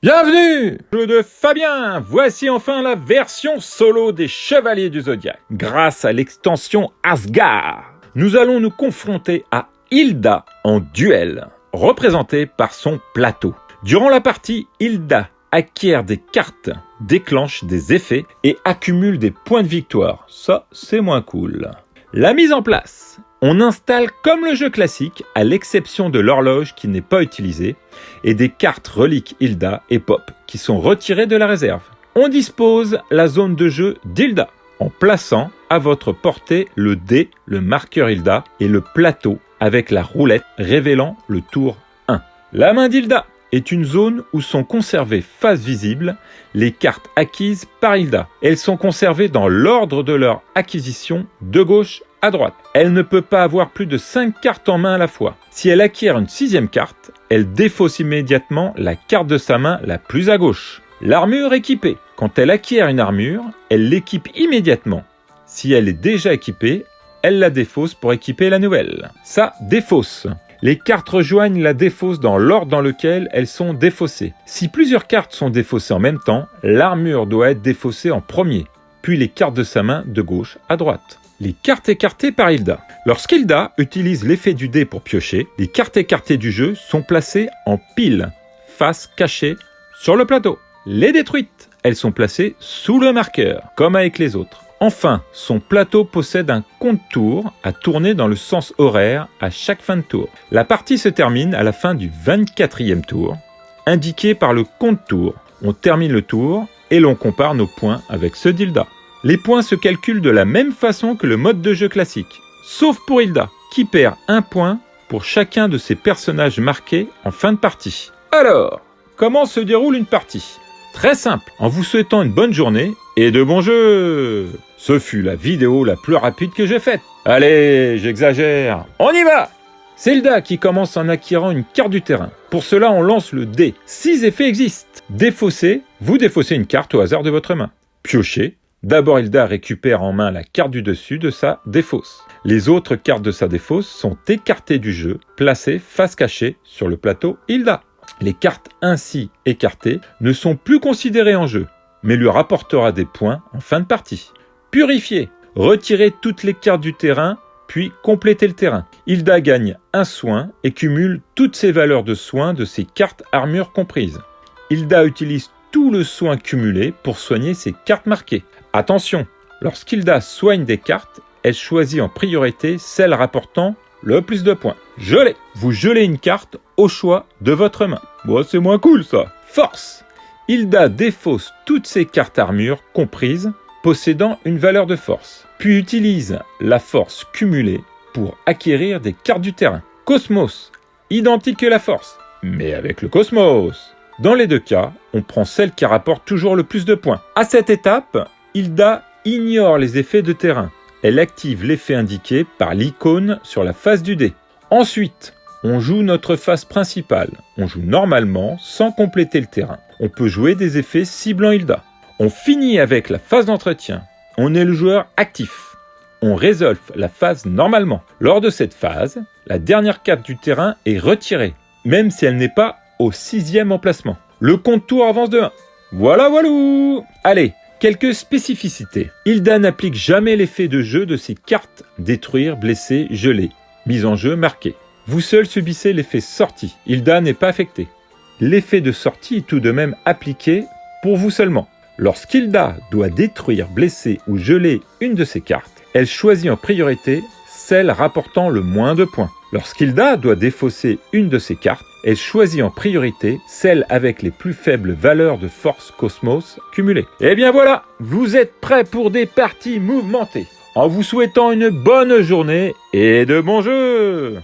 Bienvenue! Jeu de Fabien! Voici enfin la version solo des Chevaliers du Zodiaque. Grâce à l'extension Asgard, nous allons nous confronter à Hilda en duel, représentée par son plateau. Durant la partie, Hilda acquiert des cartes, déclenche des effets et accumule des points de victoire. Ça, c'est moins cool. La mise en place. On installe comme le jeu classique, à l'exception de l'horloge qui n'est pas utilisée, et des cartes reliques Hilda et Pop qui sont retirées de la réserve. On dispose la zone de jeu d'Hilda en plaçant à votre portée le dé, le marqueur Hilda et le plateau avec la roulette révélant le tour 1. La main d'Hilda est une zone où sont conservées face visible les cartes acquises par Hilda. Elles sont conservées dans l'ordre de leur acquisition de gauche à droite. Elle ne peut pas avoir plus de 5 cartes en main à la fois. Si elle acquiert une 6e carte, elle défausse immédiatement la carte de sa main la plus à gauche. L'armure équipée. Quand elle acquiert une armure, elle l'équipe immédiatement. Si elle est déjà équipée, elle la défausse pour équiper la nouvelle. Ça défausse. Les cartes rejoignent la défausse dans l'ordre dans lequel elles sont défaussées. Si plusieurs cartes sont défaussées en même temps, l'armure doit être défaussée en premier, puis les cartes de sa main de gauche à droite. Les cartes écartées par Hilda. Lorsqu'Hilda utilise l'effet du dé pour piocher, les cartes écartées du jeu sont placées en pile, face cachée, sur le plateau. Les détruites, elles sont placées sous le marqueur, comme avec les autres. Enfin, son plateau possède un compte-tour à tourner dans le sens horaire à chaque fin de tour. La partie se termine à la fin du 24e tour, indiqué par le compte-tour. On termine le tour et l'on compare nos points avec ceux d'Hilda. Les points se calculent de la même façon que le mode de jeu classique, sauf pour Hilda, qui perd un point pour chacun de ses personnages marqués en fin de partie. Alors, comment se déroule une partie ? Très simple, en vous souhaitant une bonne journée et de bons jeux. Ce fut la vidéo la plus rapide que j'ai faite. Allez, j'exagère. On y va! C'est Hilda qui commence en acquérant une carte du terrain. Pour cela, on lance le dé. 6 effets existent. Défausser, vous défaussez une carte au hasard de votre main. Piocher, d'abord Hilda récupère en main la carte du dessus de sa défausse. Les autres cartes de sa défausse sont écartées du jeu, placées face cachée sur le plateau Hilda. Les cartes ainsi écartées ne sont plus considérées en jeu, mais lui rapportera des points en fin de partie. Purifier, retirer toutes les cartes du terrain, puis compléter le terrain. Hilda gagne un soin et cumule toutes ses valeurs de soins de ses cartes armures comprises. Hilda utilise tout le soin cumulé pour soigner ses cartes marquées. Attention, lorsqu'Hilda soigne des cartes, elle choisit en priorité celle rapportant le plus de points. Gelez. Vous gelez une carte au choix de votre main. Bon, c'est moins cool ça. Force. Hilda défausse toutes ses cartes armures comprises possédant une valeur de force, puis utilise la force cumulée pour acquérir des cartes du terrain. Cosmos. Identique que la force, mais avec le cosmos. Dans les deux cas, on prend celle qui rapporte toujours le plus de points. À cette étape, Hilda ignore les effets de terrain. Elle active l'effet indiqué par l'icône sur la face du dé. Ensuite, on joue notre phase principale. On joue normalement sans compléter le terrain. On peut jouer des effets ciblant Hilda. On finit avec la phase d'entretien. On est le joueur actif. On résolve la phase normalement. Lors de cette phase, la dernière carte du terrain est retirée, même si elle n'est pas au 6e emplacement. Le compte-tour avance de 1. Voilà. Allez, quelques spécificités. Hilda n'applique jamais l'effet de jeu de ses cartes détruire, blesser, geler, mise en jeu, marquée. Vous seul subissez l'effet sortie. Hilda n'est pas affectée. L'effet de sortie est tout de même appliqué pour vous seulement. Lorsqu'Hilda doit détruire, blesser ou geler une de ses cartes, elle choisit en priorité celle rapportant le moins de points. Lorsqu'Hilda doit défausser une de ses cartes, elle choisit en priorité celle avec les plus faibles valeurs de force cosmos cumulées. Et bien voilà, vous êtes prêts pour des parties mouvementées. En vous souhaitant une bonne journée et de bons jeux!